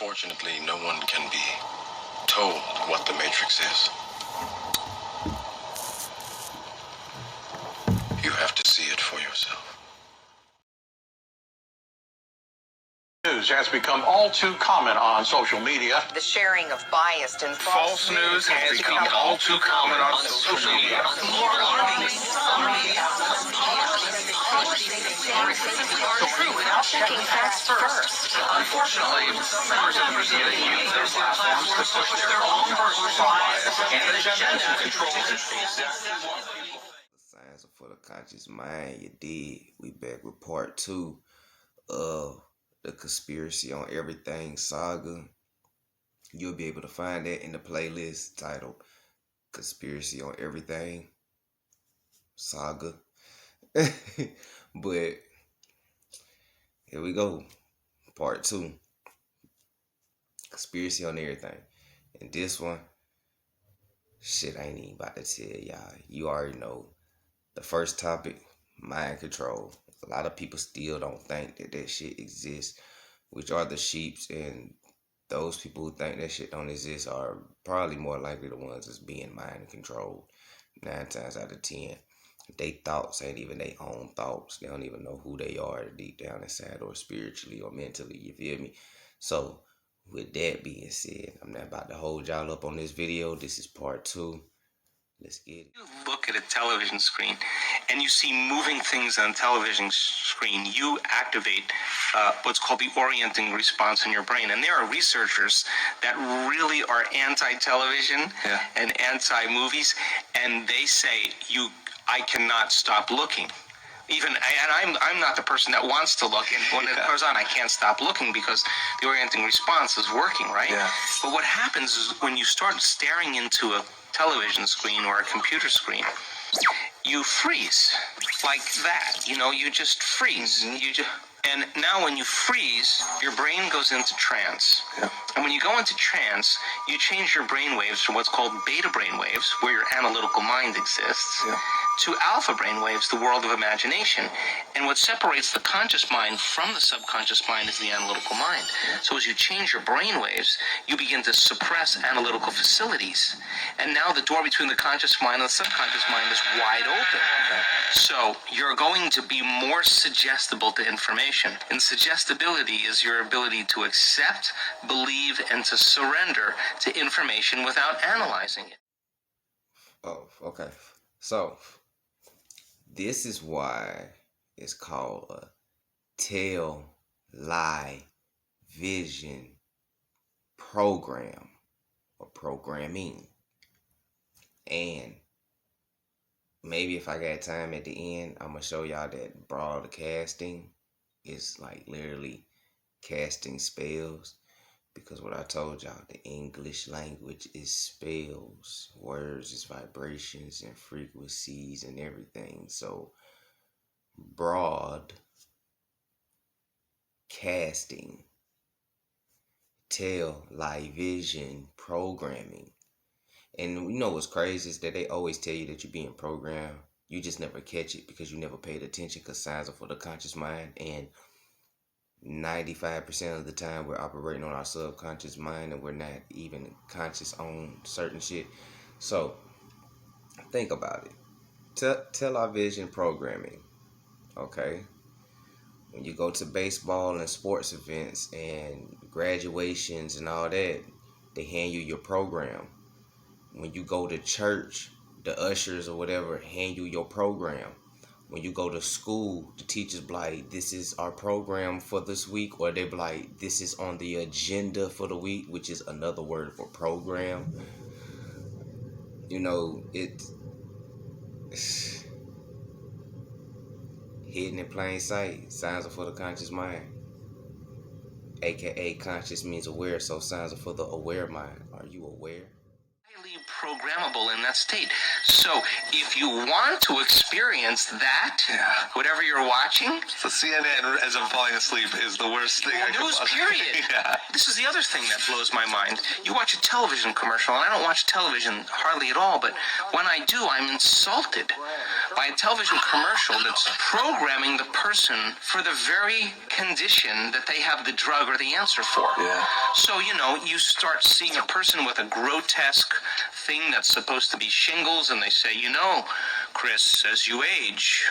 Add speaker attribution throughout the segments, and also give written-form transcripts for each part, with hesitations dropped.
Speaker 1: Unfortunately, no one can be told what the Matrix is. You have to see it for yourself.
Speaker 2: News has become all too common on social media.
Speaker 3: The sharing of biased and false
Speaker 2: news has become all too common on social media.
Speaker 3: More alarming, some media are true without checking facts first.
Speaker 2: Unfortunately, some members of the Brazilian use their platforms to push their own personal bias and agenda to control
Speaker 4: Science for the Conscious Mind, you dig? We back with part 2 of the Conspiracy on Everything saga. You'll be able to find that in the playlist titled Conspiracy on Everything saga. But here we go. Part 2. Conspiracy on Everything. And this one, shit, I ain't even about to tell y'all. You already know. The first topic, mind control. A lot of people still don't think that shit exists, which are the sheeps, and those people who think that shit don't exist are probably more likely the ones that's being mind controlled 9 times out of 10. They thoughts ain't even their own thoughts. They don't even know who they are deep down inside, or spiritually or mentally, you feel me? So with that being said, I'm not about to hold y'all up on this video. This is part 2. Let's get it.
Speaker 5: You look at a television screen and you see moving things on a television screen, you activate what's called the orienting response in your brain. And there are researchers that really are anti-television and anti-movies, and they say I cannot stop looking. I'm not the person that wants to look, and when it goes on, I can't stop looking because the orienting response is working, right? Yeah. But what happens is when you start staring into a television screen or a computer screen, you freeze like that. You just freeze. And now when you freeze, your brain goes into trance. Yeah. And when you go into trance, you change your brain waves from what's called beta brain waves, where your analytical mind exists, to alpha brain waves, the world of imagination. And what separates the conscious mind from the subconscious mind is the analytical mind. So as you change your brain waves, you begin to suppress analytical facilities. And now the door between the conscious mind and the subconscious mind is wide open. So you're going to be more suggestible to information. And suggestibility is your ability to accept, believe, and to surrender to information without analyzing it.
Speaker 4: Oh, okay. So this is why it's called a tell, lie, vision program or programming. And maybe if I got time at the end, I'm going to show y'all that broadcasting is like literally casting spells. Because what I told y'all, the English language is spells. Words is vibrations and frequencies and everything. So broad casting, tell, lie, vision, programming. And you know what's crazy is that they always tell you that you're being programmed. You just never catch it because you never paid attention, because signs are for the conscious mind. And 95% of the time we're operating on our subconscious mind and we're not even conscious on certain shit. So think about it. Television programming. Okay. When you go to baseball and sports events and graduations and all that, they hand you your program. When you go to church, the ushers or whatever hand you your program. When you go to school, the teachers be like, this is our program for this week, or they be like, this is on the agenda for the week, which is another word for program. It's hidden in plain sight. Signs are for the conscious mind. AKA conscious means aware, so signs are for the aware mind. Are you aware?
Speaker 5: Highly programmable in that state. So if you want to experience that, whatever you're watching,
Speaker 6: so CNN as I'm falling asleep is the worst thing.
Speaker 5: News, period. This is the other thing that blows my mind. You watch a television commercial, and I don't watch television hardly at all, but when I do, I'm insulted. by a television commercial that's programming the person for the very condition that they have the drug or the answer for.
Speaker 6: Yeah.
Speaker 5: So, you start seeing a person with a grotesque thing that's supposed to be shingles, and they say, Chris, as you age,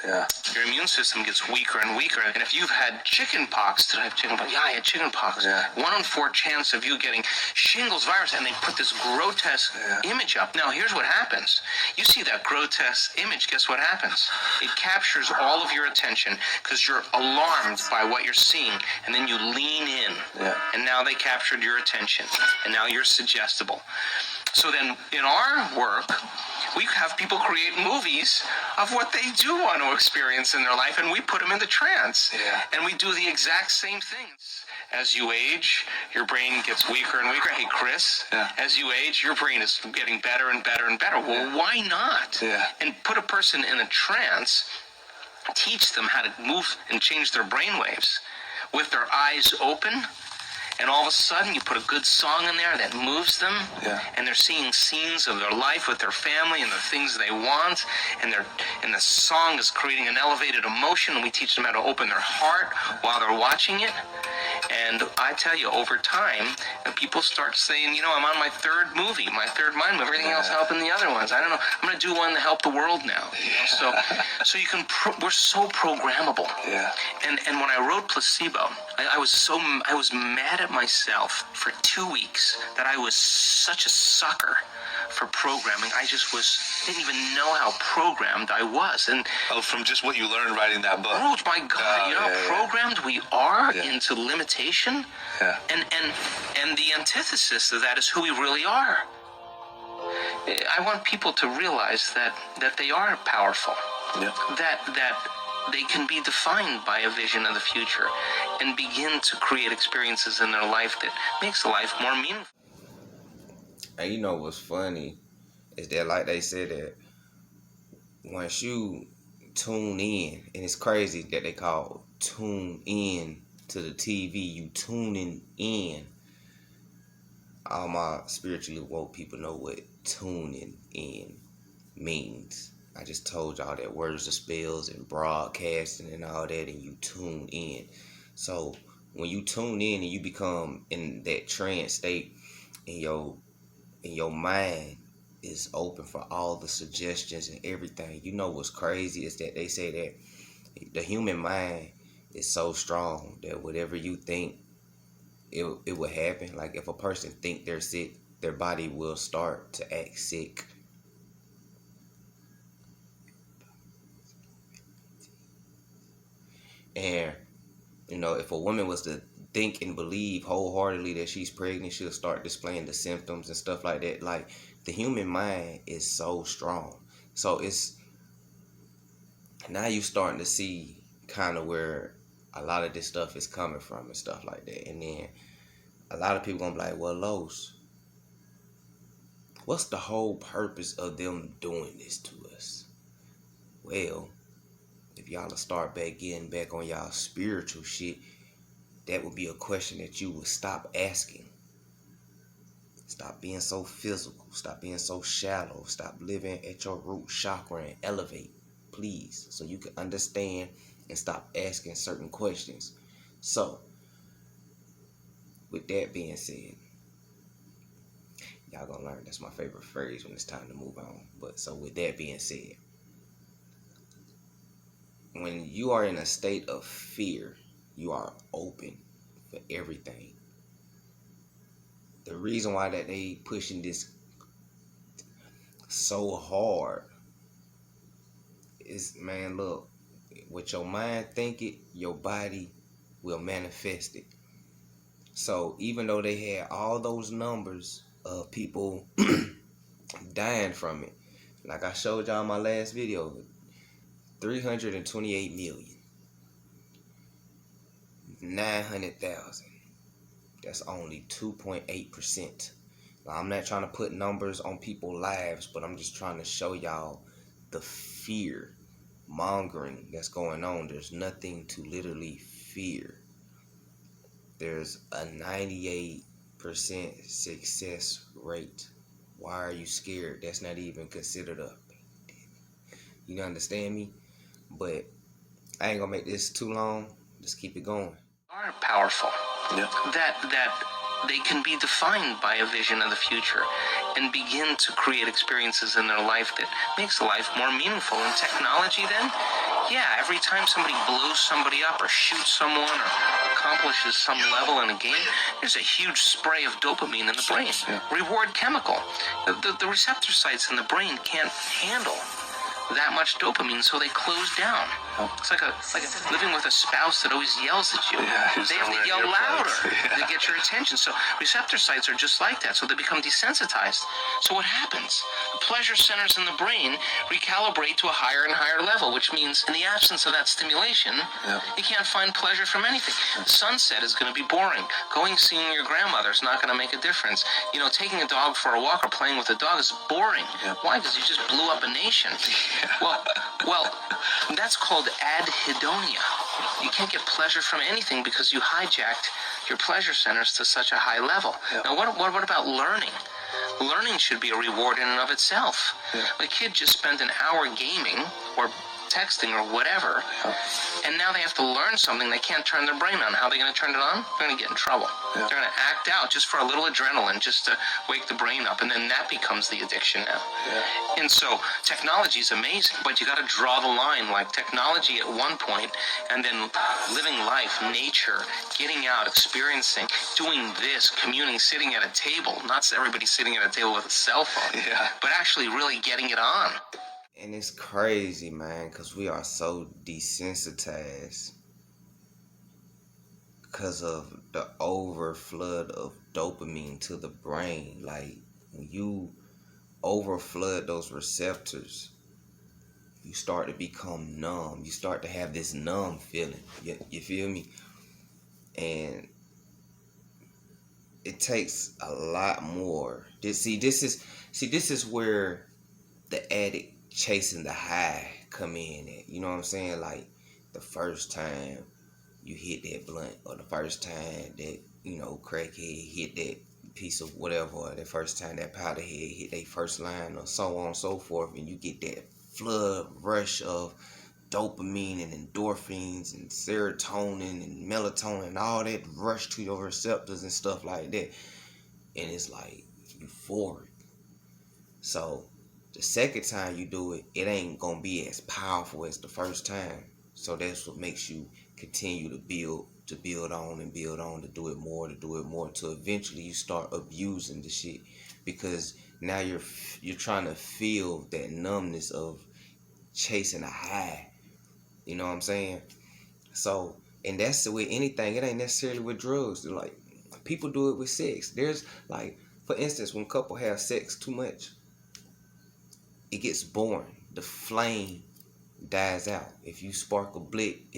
Speaker 6: Yeah.
Speaker 5: your immune system gets weaker and weaker. And if you've had chicken pox, did I have chicken pox? Yeah, I had chicken pox.
Speaker 6: Yeah.
Speaker 5: 1 in 4 chance of you getting shingles virus, and they put this grotesque image up. Now, here's what happens. You see that grotesque image, guess what happens? It captures all of your attention because you're alarmed by what you're seeing, and then you lean in.
Speaker 6: Yeah.
Speaker 5: And now they captured your attention, and now you're suggestible. So then, in our work, we have people create movies of what they do want to experience in their life, and we put them into trance.
Speaker 6: Yeah.
Speaker 5: And we do the exact same things. As you age, your brain gets weaker and weaker. Hey, Chris, as you age, your brain is getting better and better and better. Well, why not?
Speaker 6: Yeah.
Speaker 5: And put a person in a trance, teach them how to move and change their brain waves with their eyes open. And all of a sudden, you put a good song in there that moves them, and they're seeing scenes of their life with their family and the things they want, and the song is creating an elevated emotion, and we teach them how to open their heart while they're watching it. And I tell you, over time, people start saying, I'm on my 3rd movie, my 3rd mind movie, everything else helping the other ones. I don't know. I'm going to do one to help the world now. So you can. We're so programmable.
Speaker 6: Yeah.
Speaker 5: And when I wrote Placebo, I was mad at myself for 2 weeks that I was such a sucker for programming. I just didn't even know how programmed I was. And
Speaker 6: from just what you learned writing that book.
Speaker 5: oh my God, how programmed we are into limitation.
Speaker 6: Yeah.
Speaker 5: And the antithesis of that is who we really are. I want people to realize that they are powerful.
Speaker 6: Yeah.
Speaker 5: That they can be defined by a vision of the future and begin to create experiences in their life that makes life more meaningful.
Speaker 4: And what's funny is that, like they said, that once you tune in, and it's crazy that they call tune in to the TV, you tuning in. All my spiritually woke people know what tuning in means. I just told y'all that words are spells and broadcasting and all that, and you tune in. So when you tune in and you become in that trance state, and your mind is open for all the suggestions and everything. What's crazy is that they say that the human mind is so strong that whatever you think, it will happen. Like if a person think they're sick, their body will start to act sick. And if a woman was to think and believe wholeheartedly that she's pregnant, she'll start displaying the symptoms and stuff like that. Like the human mind is so strong. So it's now you starting to see kind of where a lot of this stuff is coming from and stuff like that. And then a lot of people gonna be like, well, Los, what's the whole purpose of them doing this to us? Well, if y'all will start getting back on y'all spiritual shit, that would be a question that you would stop asking. Stop being so physical. Stop being so shallow. Stop living at your root chakra and elevate, please, so you can understand and stop asking certain questions. So, with that being said, y'all gonna learn that's my favorite phrase when it's time to move on. But so with that being said, when you are in a state of fear, you are open for everything. The reason why that they pushing this so hard is, man, look, what your mind think it, your body will manifest it. So even though they had all those numbers of people dying from it, like I showed y'all in my last video, 328 million. 900,000. That's only 2.8%. Now, I'm not trying to put numbers on people's lives, but I'm just trying to show y'all the fear mongering that's going on. There's nothing to literally fear. There's a 98% success rate. Why are you scared? That's not even considered a You understand me? But I ain't gonna make this too long. Just keep it going.
Speaker 5: Are powerful.
Speaker 6: Yeah.
Speaker 5: That they can be defined by a vision of the future and begin to create experiences in their life that makes life more meaningful. And technology then, yeah, every time somebody blows somebody up or shoots someone or accomplishes some level in a game, there's a huge spray of dopamine in the brain. Reward chemical. The receptor sites in the brain can't handle that much dopamine, so they close down. It's like living with a spouse that always yells at you.
Speaker 6: Yeah,
Speaker 5: they have to yell louder to get your attention. So receptor sites are just like that, so they become desensitized. So what happens? The pleasure centers in the brain recalibrate to a higher and higher level, which means in the absence of that stimulation, you can't find pleasure from anything. The sunset is going to be boring. Going seeing your grandmother is not going to make a difference. You know, taking a dog for a walk or playing with a dog is boring. Why? Because you just blew up a nation. Well, that's called adhedonia. You can't get pleasure from anything because you hijacked your pleasure centers to such a high level. Now, what about learning? Learning should be a reward in and of itself. A kid just spent an hour gaming or texting or whatever, and now they have to learn something. They can't turn their brain on. How are they going to turn it on? They're going to get in trouble. They're going to act out just for a little adrenaline, just to wake the brain up, and then that becomes the addiction now. And so technology is amazing, but you got to draw the line, like technology at one point, and then living life, nature, getting out, experiencing, doing this, communing, sitting at a table. Not everybody sitting at a table with a cell phone, but actually really getting it on.
Speaker 4: And it's crazy, man, because we are so desensitized because of the overflood of dopamine to the brain. Like, when you overflood those receptors, you start to become numb. You start to have this numb feeling. You feel me? And it takes a lot more. This is where the addict chasing the high come in at. You know what I'm saying? Like, the first time you hit that blunt, or the first time that, you know, crackhead hit that piece of whatever, or the first time that powderhead hit their first line, or so on and so forth, and you get that flood rush of dopamine and endorphins and serotonin and melatonin and all that rush to your receptors and stuff like that, and it's like euphoric. So the second time you do it, it ain't gonna be as powerful as the first time. So that's what makes you continue to build on, to do it more, till eventually you start abusing the shit, because now you're trying to feel that numbness of chasing a high. You know what I'm saying? So, and that's with anything. It ain't necessarily with drugs. Like, people do it with sex. There's, like, for instance, when couple have sex too much, it gets boring. The flame dies out. If you spark a bit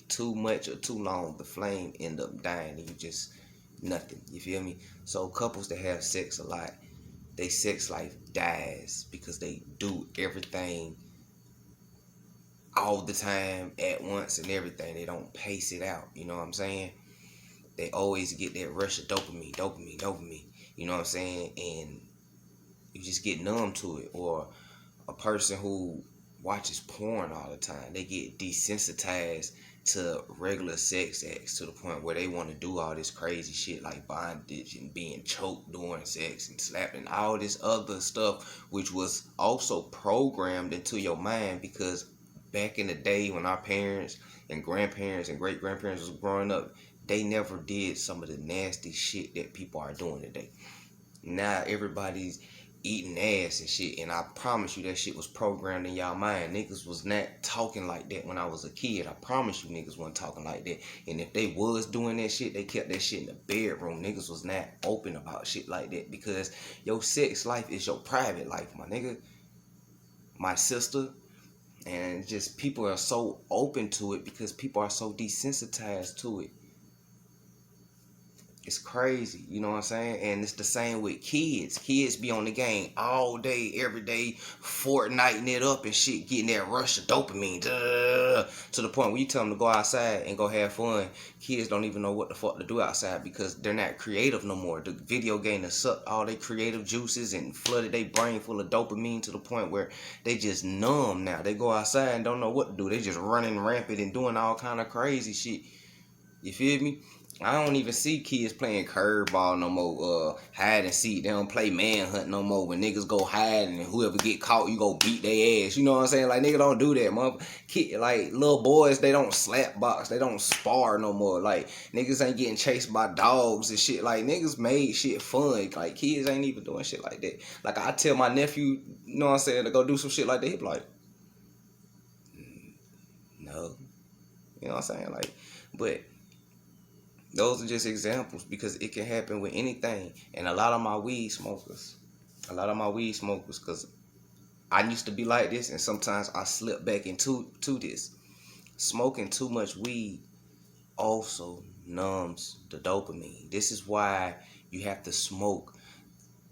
Speaker 4: too much or too long, the flame end up dying and you just nothing. You feel me? So couples that have sex a lot, their sex life dies because they do everything all the time at once and everything. They don't pace it out. You know what I'm saying? They always get that rush of dopamine. You know what I'm saying? And you just get numb to it. Or a person who watches porn all the time, they get desensitized to regular sex acts to the point where they want to do all this crazy shit like bondage and being choked during sex and slapped and all this other stuff, which was also programmed into your mind. Because back in the day when our parents and grandparents and great-grandparents was growing up, they never did some of the nasty shit that people are doing today. Now everybody's eating ass and shit, and I promise you that shit was programmed in y'all mind. Niggas was not talking like that when I was a kid. I promise you niggas wasn't talking like that. And if they was doing that shit, they kept that shit in the bedroom. Niggas was not open about shit like that, because your sex life is your private life, my nigga. My sister. And just people are so open to it because people are so desensitized to it. It's crazy, you know what I'm saying? And it's the same with kids. Kids be on the game all day, every day, Fortniting it up and shit, getting that rush of dopamine. To the point where you tell them to go outside and go have fun. Kids don't even know what the fuck to do outside because they're not creative no more. The video game has sucked all their creative juices and flooded their brain full of dopamine to the point where they just numb now. They go outside and don't know what to do. They just running rampant and doing all kind of crazy shit. You feel me? I don't even see kids playing curveball no more, hide and seek. They don't play manhunt no more. When niggas go hide and whoever get caught, you go beat their ass. You know what I'm saying? Like, nigga don't do that, mother. Kid, like, little boys, they don't slap box. They don't spar no more. Like, niggas ain't getting chased by dogs and shit. Like, niggas made shit fun. Like, kids ain't even doing shit like that. Like, I tell my nephew, you know what I'm saying, to go do some shit like that. He be like, no. You know what I'm saying? Like, but those are just examples because it can happen with anything. And a lot of my weed smokers, because I used to be like this and sometimes I slip back into this. Smoking too much weed also numbs the dopamine. This is why you have to smoke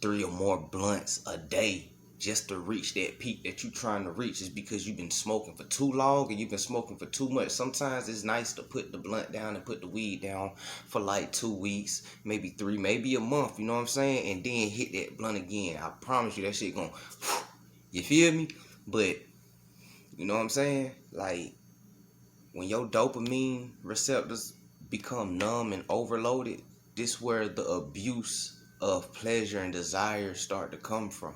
Speaker 4: 3 or more blunts a day just to reach that peak that you're trying to reach. Is because you've been smoking for too long and you've been smoking for too much. Sometimes it's nice to put the blunt down and put the weed down for like 2 weeks, maybe 3, maybe a month, you know what I'm saying? And then hit that blunt again. I promise you that shit gonna, you feel me? But, you know what I'm saying? Like, when your dopamine receptors become numb and overloaded, this where the abuse of pleasure and desire start to come from.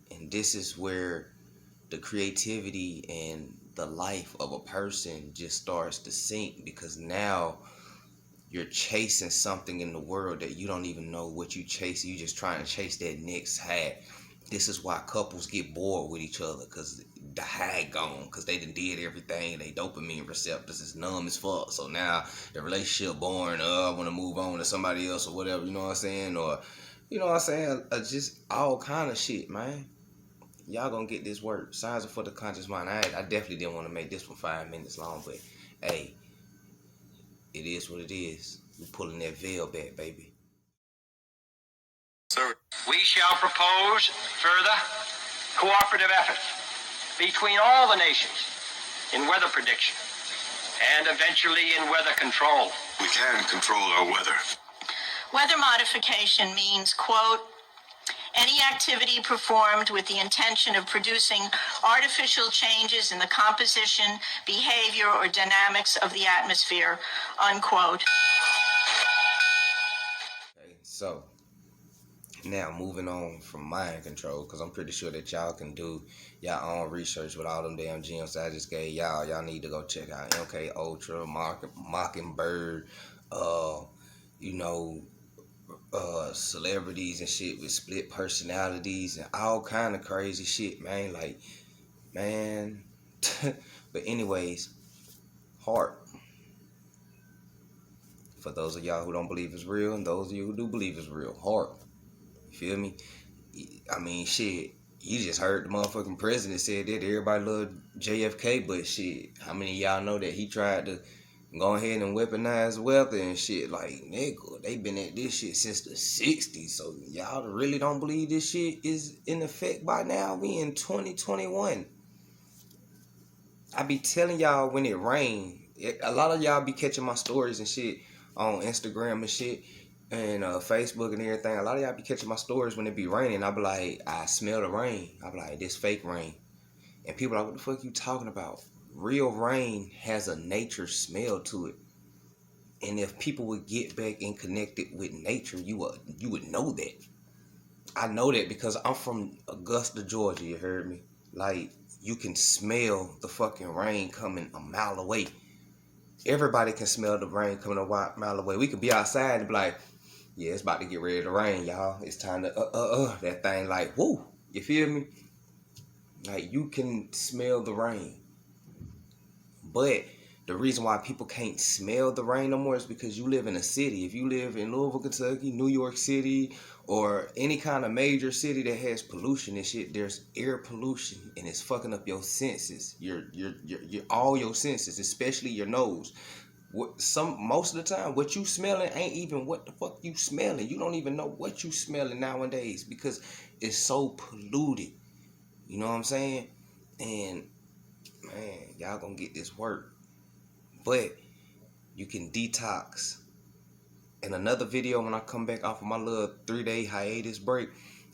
Speaker 4: And this is where the creativity and the life of a person just starts to sink, because now you're chasing something in the world that you don't even know what you chasing. You just trying to chase that next high. This is why couples get bored with each other, because the high gone, because they done did everything. They dopamine receptors is numb as fuck. So now the relationship boring. I want to move on to somebody else or whatever. You know what I'm saying? Or, you know what I'm saying? Just all kind of shit, man. Y'all gonna get this work. Signs are for the conscious mind. I definitely didn't want to make this one 5 minutes long, but hey, it is what it is. We pulling that veil back, baby.
Speaker 6: Sir.
Speaker 2: We shall propose further cooperative efforts between all the nations in weather prediction and eventually in weather control.
Speaker 1: We can control our weather.
Speaker 3: Weather modification means, quote, any activity performed with the intention of producing artificial changes in the composition, behavior, or dynamics of the atmosphere, unquote.
Speaker 4: Okay, so now moving on from mind control, because I'm pretty sure that y'all can do y'all own research with all them damn gems I just gave y'all. Y'all need to go check out MK Ultra, Mockingbird, you know, celebrities and shit with split personalities and all kind of crazy shit, man. Like, man. But anyways, heart. For those of y'all who don't believe it's real, and those of you who do believe it's real, heart. You feel me? I mean, shit. You just heard the motherfucking president said that everybody loved JFK, but shit, how many of y'all know that he tried to go ahead and weaponize weapons and shit? Like, nigga, they been at this shit since the 60s. So y'all really don't believe this shit is in effect by now? We in 2021. I be telling y'all when it rain. A lot of y'all be catching my stories and shit on Instagram and shit and Facebook and everything. A lot of y'all be catching my stories when it be raining. I be like, I smell the rain. I be like, this fake rain. And people are like, what the fuck you talking about? Real rain has a nature smell to it. And if people would get back and connected with nature, you would know that. I know that because I'm from Augusta, Georgia, you heard me? Like, you can smell the fucking rain coming a mile away. Everybody can smell the rain coming a mile away. We could be outside and be like, yeah, it's about to get ready to rain, y'all. It's time to, that thing like, woo, you feel me? Like, you can smell the rain. But the reason why people can't smell the rain no more is because you live in a city. If you live in Louisville, Kentucky, New York City, or any kind of major city that has pollution and shit, there's air pollution and it's fucking up your senses. Your all your senses, especially your nose. most of the time, what you smelling ain't even what the fuck you smelling. You don't even know what you smelling nowadays because it's so polluted. You know what I'm saying? And man, y'all gonna get this work. But you can detox. In another video, when I come back off of my little 3-day hiatus break,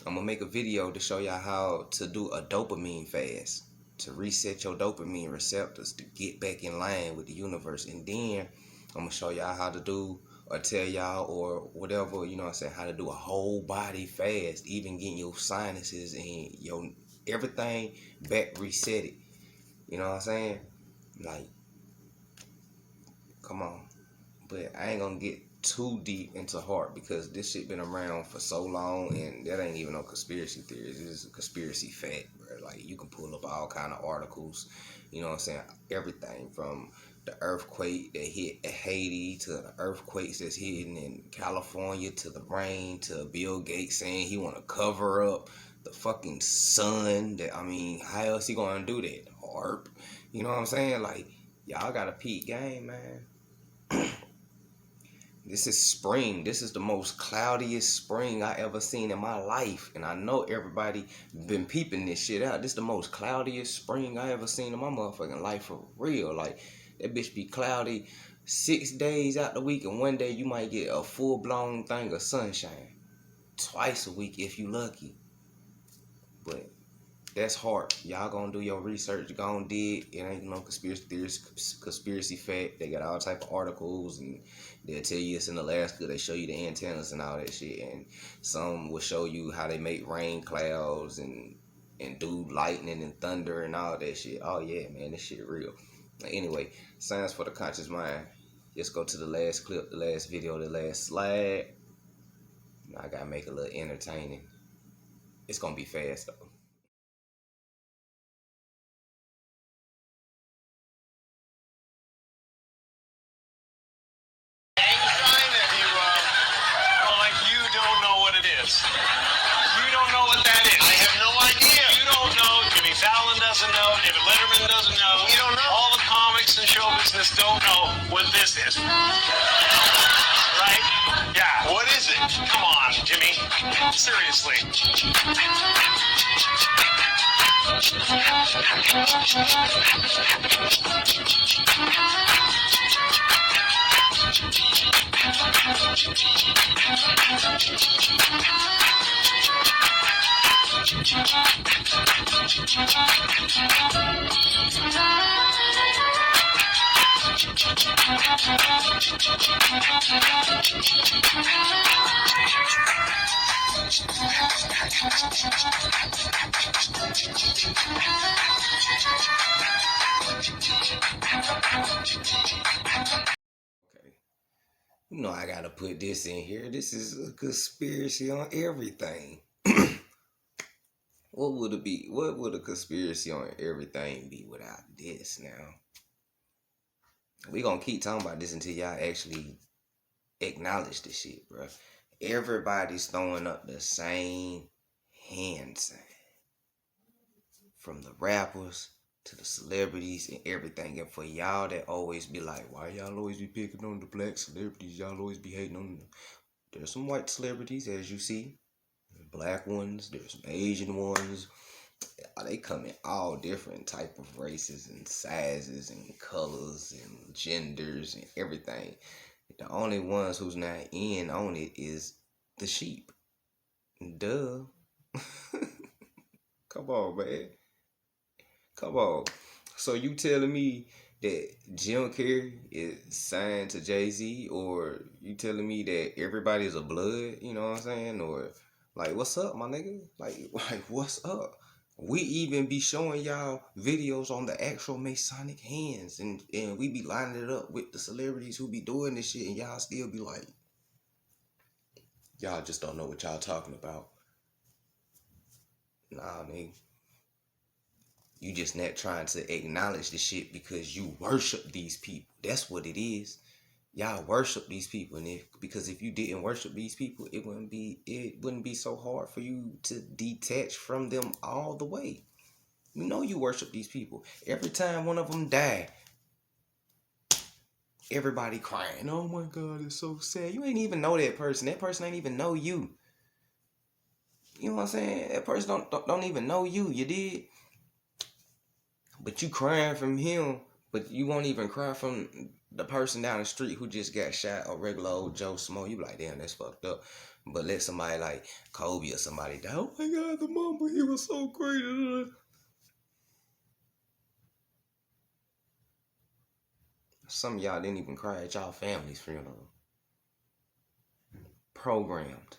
Speaker 4: I'm gonna make a video to show y'all how to do a dopamine fast, to reset your dopamine receptors, to get back in line with the universe. And then I'm gonna show y'all how to do, or tell y'all, or whatever, you know what I'm saying, how to do a whole body fast, even getting your sinuses and your everything back resetted. You know what I'm saying? Like, come on. But I ain't gonna get too deep into heart because this shit been around for so long, and that ain't even no conspiracy theories. This is a conspiracy fact, bro. Like, you can pull up all kind of articles, you know what I'm saying? Everything from the earthquake that hit Haiti to the earthquakes that's hitting in California to the rain to Bill Gates saying he want to cover up the fucking sun. That, I mean, how else he gonna do that? HAARP. You know what I'm saying? Like, y'all got a peak game, man. This is spring. This is the most cloudiest spring I ever seen in my life. And I know everybody been peeping this shit out. This is the most cloudiest spring I ever seen in my motherfucking life, for real. Like, that bitch be cloudy 6 days out the week, and one day you might get a full-blown thing of sunshine. Twice a week if you lucky. But that's hard. Y'all gonna do your research. Gonna dig. It ain't no conspiracy theories, conspiracy fact. They got all type of articles, and they'll tell you it's in Alaska. They show you the antennas and all that shit. And some will show you how they make rain clouds and do lightning and thunder and all that shit. Oh yeah, man, this shit real. Anyway, Science for the Conscious Mind. Let's go to the last clip, the last video, the last slide. I gotta make it a little entertaining. It's gonna be fast though.
Speaker 2: You don't know what that is. I have no idea. You don't know. Jimmy Fallon doesn't know. David Letterman doesn't know. You don't know. All the comics and show business don't know what this is. Right? Yeah. What is it? Come on, Jimmy. Seriously.
Speaker 4: You know I gotta put this in here. This is a conspiracy on everything. What would it be? What would a conspiracy on everything be without this now? We gonna keep talking about this until y'all actually acknowledge this shit, bro. Everybody's throwing up the same hand sign. From the rappers to the celebrities and everything. And for y'all that always be like, why y'all always be picking on the black celebrities? Y'all always be hating on them. There's some white celebrities, as you see. There's black ones. There's some Asian ones. They come in all different type of races and sizes and colors and genders and everything. The only ones who's not in on it is the sheep. Duh. Come on, man. Come on. So you telling me that Jim Carrey is signed to Jay-Z, or you telling me that everybody's a blood, you know what I'm saying? Or like, what's up, my nigga? Like what's up? We even be showing y'all videos on the actual Masonic hands, and we be lining it up with the celebrities who be doing this shit, and y'all still be like, y'all just don't know what y'all talking about. Nah, nigga. You just not trying to acknowledge the shit because you worship these people. That's what it is. Y'all worship these people, and because if you didn't worship these people, it wouldn't be so hard for you to detach from them all the way. You know you worship these people. Every time one of them die, everybody crying. Oh my God, it's so sad. You ain't even know that person. That person ain't even know you. You know what I'm saying? That person don't even know you. You did. But you crying from him, but you won't even cry from the person down the street who just got shot, a regular old Joe Smo. You be like, damn, that's fucked up. But let somebody like Kobe or somebody die. Oh my God, the mama, he was so great. Some of y'all didn't even cry at y'all family's funeral. Programmed.